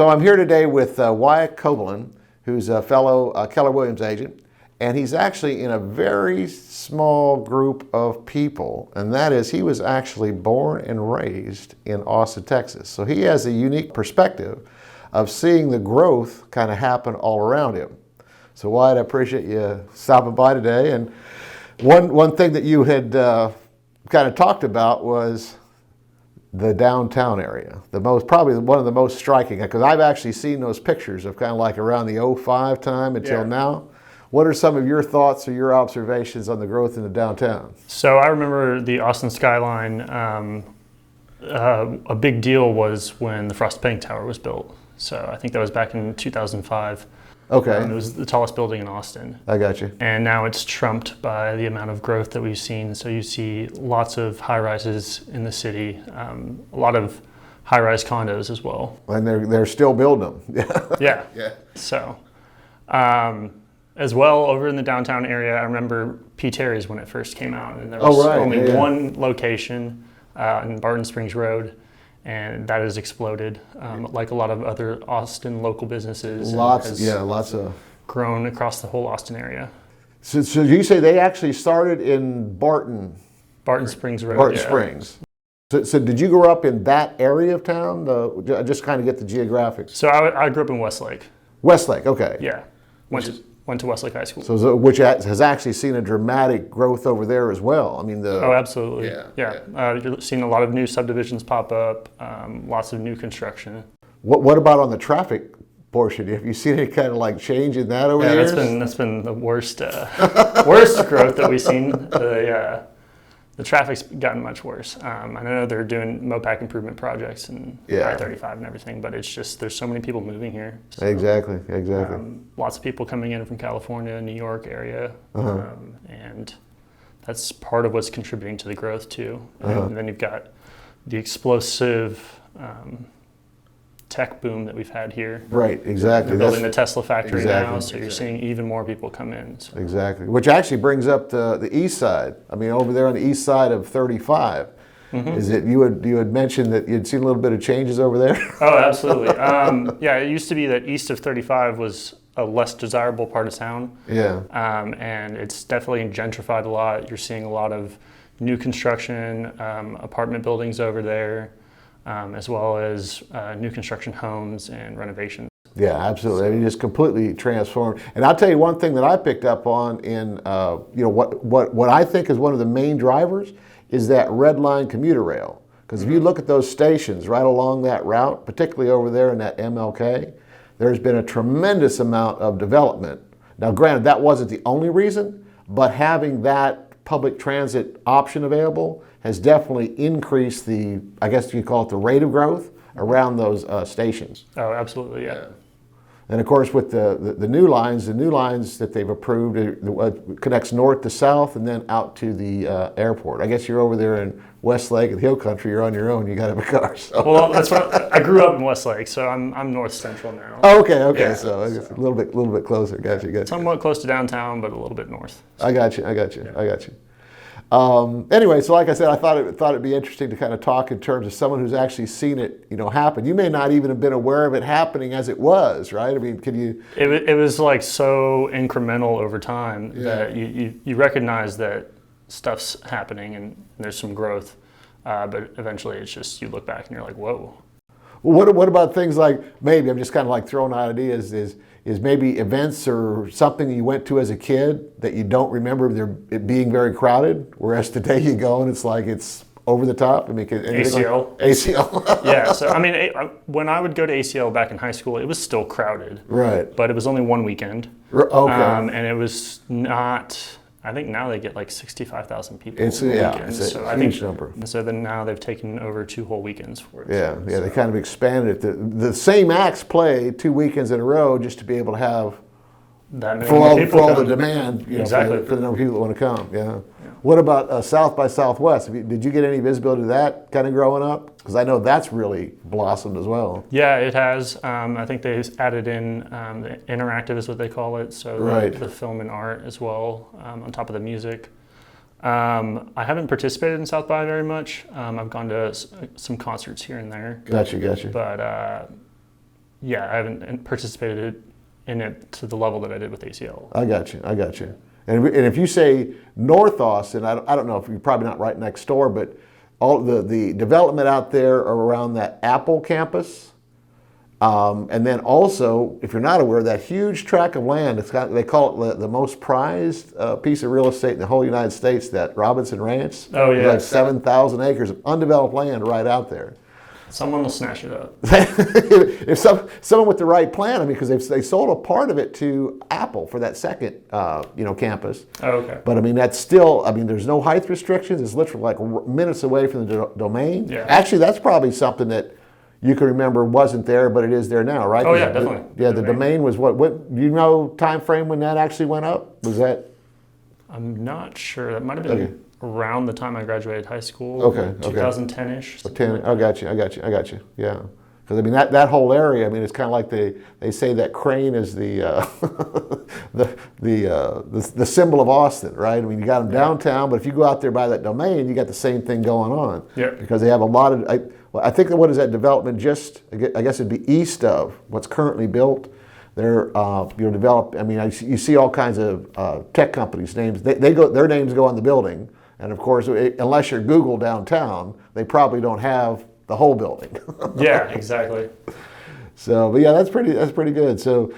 So I'm here today with Wyatt Kobelan, who's a fellow Keller Williams agent, and he's actually in a very small group of people, and that is he was actually born and raised in Austin, Texas. So he has a unique perspective of seeing the growth kind of happen all around him. So Wyatt, I appreciate you stopping by today. And one thing that you had kind of talked about was the downtown area, probably one of the most striking, because I've actually seen those pictures of kind of like around the '05 time until now. What are some of your thoughts or your observations on the growth in the downtown? So I remember the Austin skyline, a big deal was when the Frost Bank Tower was built. So I think that was back in 2005. Okay. It was the tallest building in Austin. I got you. And now it's trumped by the amount of growth that we've seen. So you see lots of high-rises in the city, a lot of high-rise condos as well. And they're still building them. Yeah. Yeah. So, as well, over in the downtown area, I remember P. Terry's when it first came out. And there was only one location in Barton Springs Road. And that has exploded, like a lot of other Austin local businesses. Lots of grown across the whole Austin area. So you say they actually started in Barton Springs Road. Barton Springs. So did you grow up in that area of town? Just kind of get the geographics. So I grew up in Westlake. Westlake, okay. Yeah, went to Westlake High School. So which has actually seen a dramatic growth over there as well. I mean Oh, absolutely. Yeah. You're seeing a lot of new subdivisions pop up, lots of new construction. What about on the traffic portion? Have you seen any kind of like change in that over the years? That's been the worst worst growth that we've seen. The traffic's gotten much worse. I know they're doing MOPAC improvement projects and I-35 and everything, but it's just there's so many people moving here. So, exactly. Lots of people coming in from California, New York area, and that's part of what's contributing to the growth too. And then you've got the explosive tech boom that we've had here. Right, exactly. They're building the Tesla factory now, so you're seeing even more people come in. So. Exactly, which actually brings up the east side. I mean, over there on the east side of 35, is it you had mentioned that you'd seen a little bit of changes over there? Oh, absolutely. It used to be that east of 35 was a less desirable part of town. Yeah. And it's definitely gentrified a lot. You're seeing a lot of new construction, apartment buildings over there. As well as new construction homes and renovations. Yeah, absolutely. I mean, just completely transformed. And I'll tell you one thing that I picked up on in what I think is one of the main drivers is that red line commuter rail. Because if you look at those stations right along that route, particularly over there in that MLK, there's been a tremendous amount of development. Now, granted, that wasn't the only reason, but having that public transit option available has definitely increased I guess you call it the rate of growth around those stations. Oh, absolutely, yeah. And of course with the new lines that they've approved, it connects north to south and then out to the airport. I guess you're over there in Westlake and Hill Country, you're on your own, you got to have a car. So. Well, that's what I grew up in Westlake, so I'm north central now. Oh, okay, yeah, so I guess a little bit closer, gotcha. Somewhat close to downtown, but a little bit north. So. I got you. Anyway, so like I said, I thought it'd be interesting to kind of talk in terms of someone who's actually seen it, happen. You may not even have been aware of it happening as it was, right? I mean, could you? It was like so incremental over time that you recognize that stuff's happening and there's some growth, but eventually it's just you look back and you're like, whoa. Well, what about things like maybe I'm just kind of like throwing out ideas is maybe events or something you went to as a kid that you don't remember it being very crowded, whereas today you go and it's like it's over the top. I mean, ACL. ACL. Yeah. So I mean, when I would go to ACL back in high school, it was still crowded. Right. But it was only one weekend. Okay. And it was not. I think now they get like 65,000 people. It's a huge number. So then now they've taken over 2 whole weekends for it. Yeah, they kind of expanded it. The same acts play 2 weekends in a row just to be able to have that many for all the demand, exactly. for the number of people that want to come. Yeah. What about South by Southwest? Did you get any visibility to that kind of growing up? Because I know that's really blossomed as well. Yeah, it has. I think they added in the interactive is what they call it. So the film and art as well on top of the music. I haven't participated in South by very much. I've gone to some concerts here and there. Gotcha. But Yeah, I haven't participated in it to the level that I did with ACL. I got you. And if you say North Austin, I don't know if you're probably not right next door, but all the development out there around that Apple campus, and then also, if you're not aware, that huge tract of land, they call it the most prized piece of real estate in the whole United States, that Robinson Ranch. Oh yeah, like 7,000 acres of undeveloped land right out there. Someone will snatch it up. If someone with the right plan, I mean, because they sold a part of it to Apple for that second, campus. Oh, okay. But I mean, that's still, I mean, there's no height restrictions. It's literally like minutes away from the domain. Yeah. Actually, that's probably something that you can remember wasn't there, but it is there now, right? Oh yeah, definitely. The domain was what? Do you know time frame when that actually went up? Was that? I'm not sure. That might have been around the time I graduated high school. Okay. 2010-ish. I got you. Yeah. Because I mean that whole area. I mean, it's kind of like they say that Crane is the the symbol of Austin, right? I mean, you got them downtown, but if you go out there by that domain, you got the same thing going on. Yeah. Because they have a lot of. I think that what is that development? Just I guess it'd be east of what's currently built. They're developed. I mean, you see all kinds of tech companies' names. Their names go on the building, and of course, unless you're Google downtown, they probably don't have the whole building. Yeah, exactly. So, but yeah, that's pretty good. So,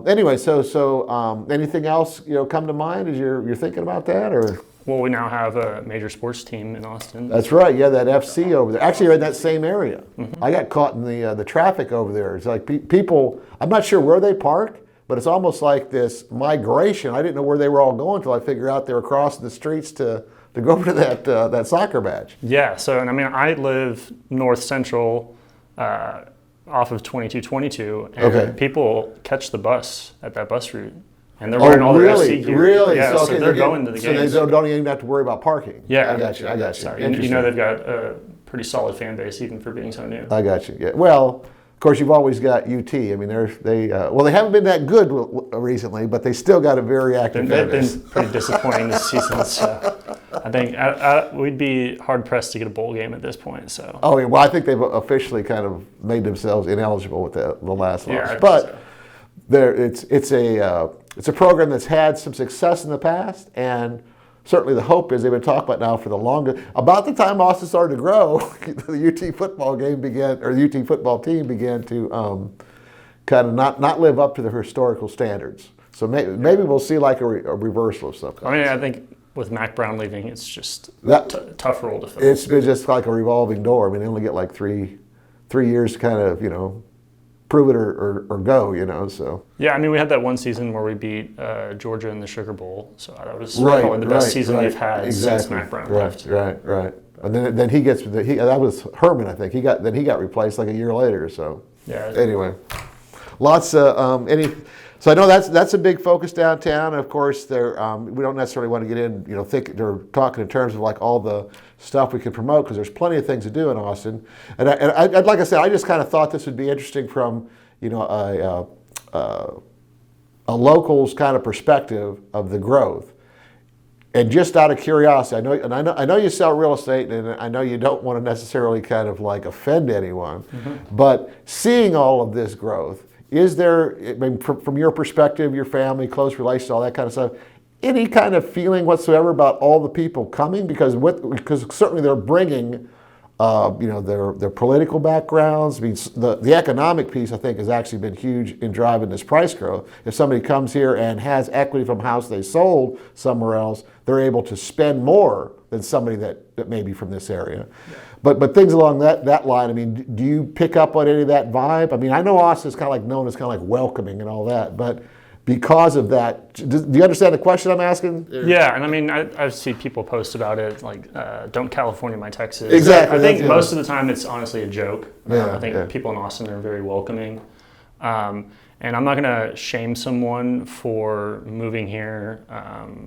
anyway, so anything else come to mind as you're thinking about that, or? Well, we now have a major sports team in Austin. That's right. Yeah, that FC over there. Actually, you're in that same area. Mm-hmm. I got caught in the traffic over there. It's like people. I'm not sure where they park, but it's almost like this migration. I didn't know where they were all going until I figured out they were crossing the streets to go over to that soccer match. Yeah. So, and I mean, I live north central, off of 2222, and people catch the bus at that bus route. And they're wearing all their FC gear. Really? Yeah, so they're going to the games. So they don't even have to worry about parking. Yeah. I got you. Sorry. You know they've got a pretty solid fan base even for being so new. I got you. Yeah. Well, of course, you've always got UT. I mean, they haven't been that good recently, but they still got a very active fan base. They've been pretty disappointing this season. So I think we'd be hard pressed to get a bowl game at this point. So. Oh, yeah. Well, I think they've officially kind of made themselves ineligible with the last loss. Yeah, but it's a program that's had some success in the past, and certainly the hope is they've been talking about now for the longest. About the time Austin started to grow, the UT football game began, or the UT football team began to kind of not live up to their historical standards. So maybe we'll see like a reversal of something. I mean, I think with Mac Brown leaving, it's just tough role to fill. It's been just like a revolving door. I mean, they only get like three years to kind of prove it or go, so. Yeah, I mean, we had that one season where we beat Georgia in the Sugar Bowl, so that was probably the best season we've had since Mac Brown left. Right. And then he gets that was Herman, I think. He got replaced like a year later. So yeah. Anyway, lots of So I know that's a big focus downtown. And of course, we don't necessarily want to get in, they're talking in terms of like all the stuff we can promote, because there's plenty of things to do in Austin. And I'd like I said, I just kind of thought this would be interesting from a local's kind of perspective of the growth. And just out of curiosity, I know you sell real estate, and I know you don't want to necessarily kind of like offend anyone, but seeing all of this growth, is there, I mean, from your perspective, your family, close relations, all that kind of stuff, any kind of feeling whatsoever about all the people coming? Because certainly they're bringing, their political backgrounds. I mean, the economic piece, I think, has actually been huge in driving this price growth. If somebody comes here and has equity from a house they sold somewhere else, they're able to spend more than somebody that may be from this area. Yeah. But things along that line, I mean, do you pick up on any of that vibe? I mean, I know Austin's kind of like known as kind of like welcoming and all that, but because of that, do you understand the question I'm asking? Yeah, and I mean, I see people post about it, like, don't California my Texas. Exactly. I think most of the time it's honestly a joke. Yeah, I think people in Austin are very welcoming. And I'm not going to shame someone for moving here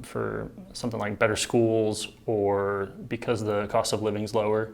for something like better schools or because the cost of living is lower.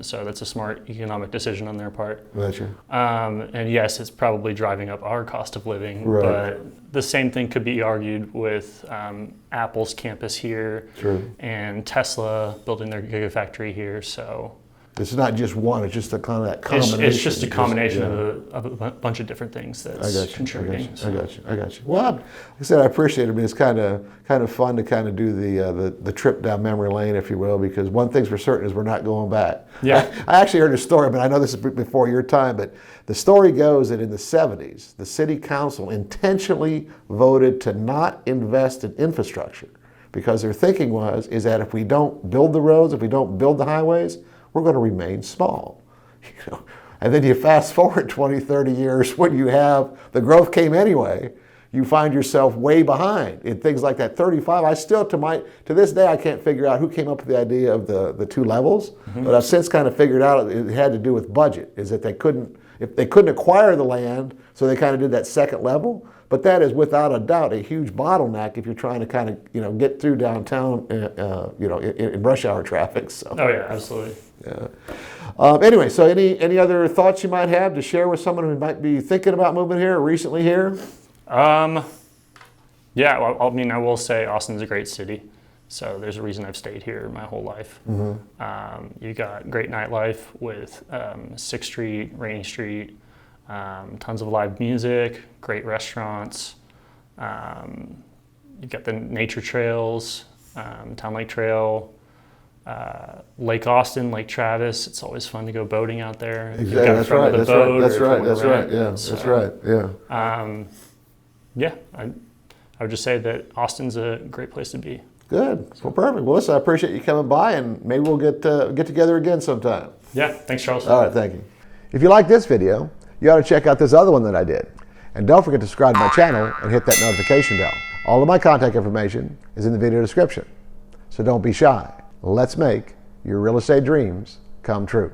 So that's a smart economic decision on their part. Gotcha. And yes, it's probably driving up our cost of living, but the same thing could be argued with Apple's campus here. True. And Tesla building their Gigafactory here. So It's not just one, it's just a kind of that combination. It's just a combination of a bunch of different things that's contributing. I got you. Well, like I said, I appreciate it. I mean, it's kind of fun to kind of do the trip down memory lane, if you will, because one thing's for certain is we're not going back. Yeah. I actually heard a story, but I know this is before your time, but the story goes that in the 70s, the city council intentionally voted to not invest in infrastructure because their thinking is that if we don't build the roads, if we don't build the highways, we're going to remain small. And then you fast forward 20, 30 years when you have the growth came anyway, you find yourself way behind in things like that 35. I still, to this day, I can't figure out who came up with the idea of the two levels, but I've since kind of figured out it had to do with budget, is that they couldn't acquire the land, so they kind of did that second level. But that is without a doubt a huge bottleneck if you're trying to kind of get through downtown in rush hour traffic. So. Oh yeah, absolutely. Yeah. Anyway, so any other thoughts you might have to share with someone who might be thinking about moving here or recently here? Yeah, well, I mean, I will say Austin's a great city. So there's a reason I've stayed here my whole life. You got great nightlife with 6th Street, Rainy Street, tons of live music, great restaurants. You got the nature trails, Town Lake Trail, Lake Austin, Lake Travis. It's always fun to go boating out there. Exactly. That's right. Yeah. I would just say that Austin's a great place to be. Good. Well, perfect. Well, listen, I appreciate you coming by, and maybe we'll get together again sometime. Yeah. Thanks, Charles. All right. Thank you. If you like this video, you ought to check out this other one that I did. And don't forget to subscribe to my channel and hit that notification bell. All of my contact information is in the video description. So don't be shy. Let's make your real estate dreams come true.